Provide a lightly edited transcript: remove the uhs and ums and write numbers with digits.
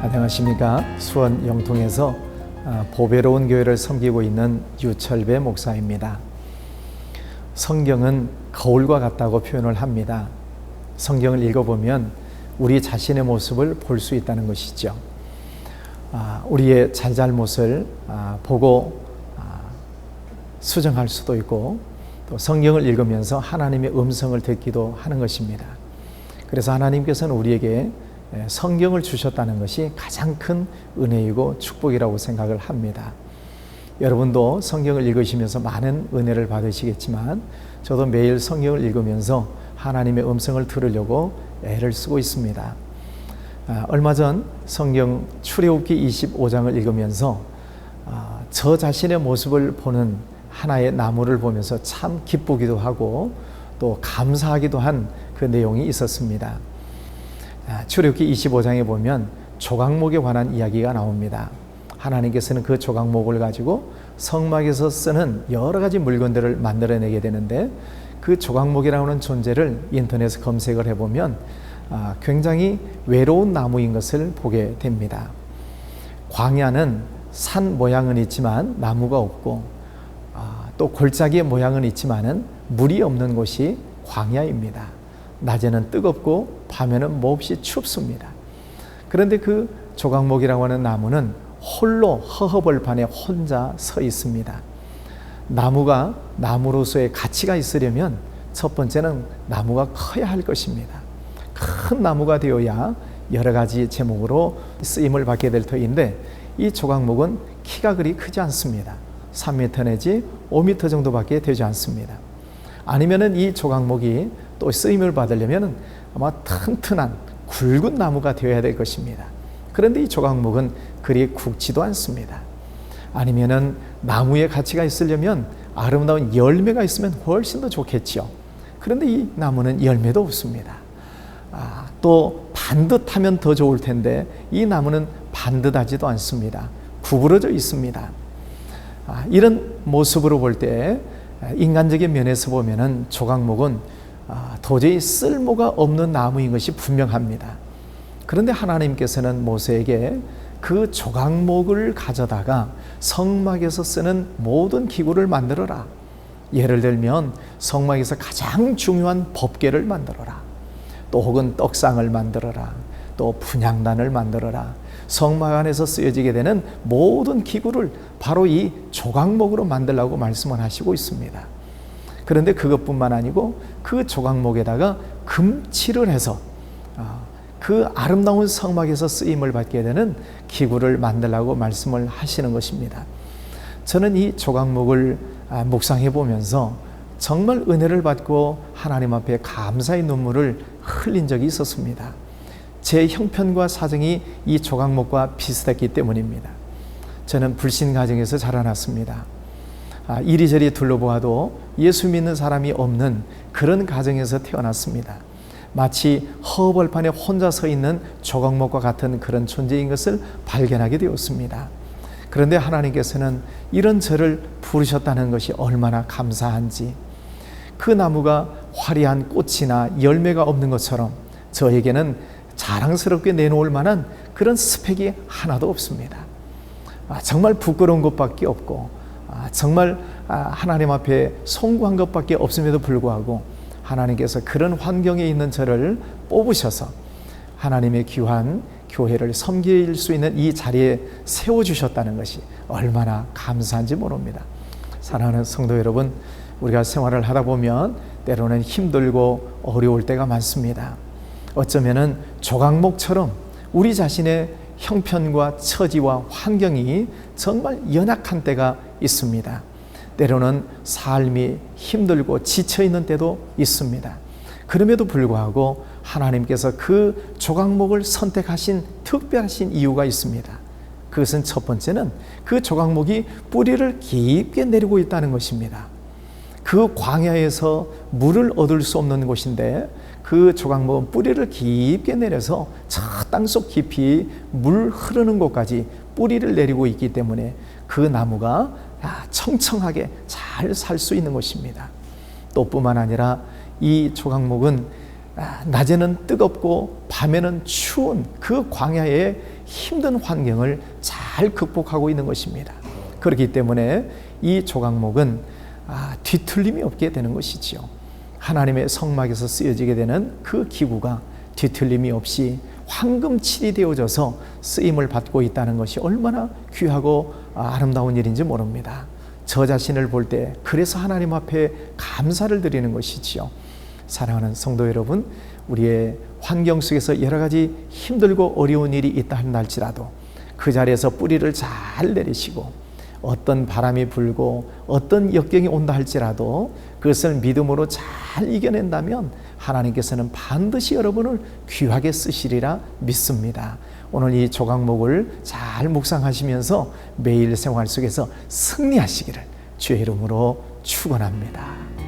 안녕하십니까. 수원 영통에서 보배로운 교회를 섬기고 있는 유철배 목사입니다. 성경은 거울과 같다고 표현을 합니다. 성경을 읽어보면 우리 자신의 모습을 볼 수 있다는 것이죠. 우리의 잘잘못을 보고 수정할 수도 있고, 또 성경을 읽으면서 하나님의 음성을 듣기도 하는 것입니다. 그래서 하나님께서는 우리에게 성경을 주셨다는 것이 가장 큰 은혜이고 축복이라고 생각을 합니다. 여러분도 성경을 읽으시면서 많은 은혜를 받으시겠지만, 저도 매일 성경을 읽으면서 하나님의 음성을 들으려고 애를 쓰고 있습니다. 얼마 전 성경 출애굽기 25장을 읽으면서 저 자신의 모습을 보는 하나의 나무를 보면서 참 기쁘기도 하고 또 감사하기도 한 그 내용이 있었습니다. 출애굽기 25장에 보면 조각목에 관한 이야기가 나옵니다. 하나님께서는 그 조각목을 가지고 성막에서 쓰는 여러 가지 물건들을 만들어내게 되는데, 그 조각목이라고 하는 존재를 인터넷에 검색을 해보면 굉장히 외로운 나무인 것을 보게 됩니다. 광야는 산 모양은 있지만 나무가 없고, 또 골짜기의 모양은 있지만은 물이 없는 곳이 광야입니다. 낮에는 뜨겁고 밤에는 몹시 춥습니다. 그런데 그 조각목이라고 하는 나무는 홀로 허허벌판에 혼자 서 있습니다. 나무가 나무로서의 가치가 있으려면 첫 번째는 나무가 커야 할 것입니다. 큰 나무가 되어야 여러 가지 제목으로 쓰임을 받게 될 터인데, 이 조각목은 키가 그리 크지 않습니다. 3m 내지 5m 정도밖에 되지 않습니다. 아니면은 이 조각목이 또 쓰임을 받으려면 아마 튼튼한 굵은 나무가 되어야 될 것입니다. 그런데 이 조각목은 그리 굵지도 않습니다. 아니면은 나무의 가치가 있으려면 아름다운 열매가 있으면 훨씬 더 좋겠죠. 그런데 이 나무는 열매도 없습니다. 또 반듯하면 더 좋을 텐데 이 나무는 반듯하지도 않습니다. 구부러져 있습니다. 이런 모습으로 볼 때 인간적인 면에서 보면은 조각목은 도저히 쓸모가 없는 나무인 것이 분명합니다. 그런데 하나님께서는 모세에게 그 조각목을 가져다가 성막에서 쓰는 모든 기구를 만들어라. 예를 들면 성막에서 가장 중요한 법궤를 만들어라. 또 혹은 떡상을 만들어라. 또 분향단을 만들어라. 성막 안에서 쓰여지게 되는 모든 기구를 바로 이 조각목으로 만들라고 말씀을 하시고 있습니다. 그런데 그것뿐만 아니고 그 조각목에다가 금칠을 해서 그 아름다운 성막에서 쓰임을 받게 되는 기구를 만들라고 말씀을 하시는 것입니다. 저는 이 조각목을 묵상해 보면서 정말 은혜를 받고 하나님 앞에 감사의 눈물을 흘린 적이 있었습니다. 제 형편과 사정이 이 조각목과 비슷했기 때문입니다. 저는 불신 가정에서 자라났습니다. 이리저리 둘러보아도 예수 믿는 사람이 없는 그런 가정에서 태어났습니다. 마치 허벌판에 혼자 서 있는 조각목과 같은 그런 존재인 것을 발견하게 되었습니다. 그런데 하나님께서는 이런 저를 부르셨다는 것이 얼마나 감사한지, 그 나무가 화려한 꽃이나 열매가 없는 것처럼 저에게는 자랑스럽게 내놓을 만한 그런 스펙이 하나도 없습니다. 정말 부끄러운 것밖에 없고, 정말 하나님 앞에 송구한 것밖에 없음에도 불구하고 하나님께서 그런 환경에 있는 저를 뽑으셔서 하나님의 귀한 교회를 섬길 수 있는 이 자리에 세워주셨다는 것이 얼마나 감사한지 모릅니다. 사랑하는 성도 여러분, 우리가 생활을 하다 보면 때로는 힘들고 어려울 때가 많습니다. 어쩌면은 조각목처럼 우리 자신의 형편과 처지와 환경이 정말 연약한 때가 있습니다. 때로는 삶이 힘들고 지쳐있는 때도 있습니다. 그럼에도 불구하고 하나님께서 그 조각목을 선택하신 특별하신 이유가 있습니다. 그것은 첫 번째는 그 조각목이 뿌리를 깊게 내리고 있다는 것입니다. 그 광야에서 물을 얻을 수 없는 곳인데 그 조각목은 뿌리를 깊게 내려서 저 땅속 깊이 물 흐르는 곳까지 뿌리를 내리고 있기 때문에 그 나무가 청청하게 잘 살 수 있는 것입니다. 또 뿐만 아니라 이 조각목은 낮에는 뜨겁고 밤에는 추운 그 광야의 힘든 환경을 잘 극복하고 있는 것입니다. 그렇기 때문에 이 조각목은 뒤틀림이 없게 되는 것이지요. 하나님의 성막에서 쓰여지게 되는 그 기구가 뒤틀림이 없이 황금칠이 되어져서 쓰임을 받고 있다는 것이 얼마나 귀하고 아름다운 일인지 모릅니다. 저 자신을 볼 때 그래서 하나님 앞에 감사를 드리는 것이지요. 사랑하는 성도 여러분, 우리의 환경 속에서 여러 가지 힘들고 어려운 일이 있다 할지라도 그 자리에서 뿌리를 잘 내리시고 어떤 바람이 불고 어떤 역경이 온다 할지라도 그것을 믿음으로 잘 이겨낸다면 하나님께서는 반드시 여러분을 귀하게 쓰시리라 믿습니다. 오늘 이 조각목을 잘 묵상하시면서 매일 생활 속에서 승리하시기를 주의 이름으로 축원합니다.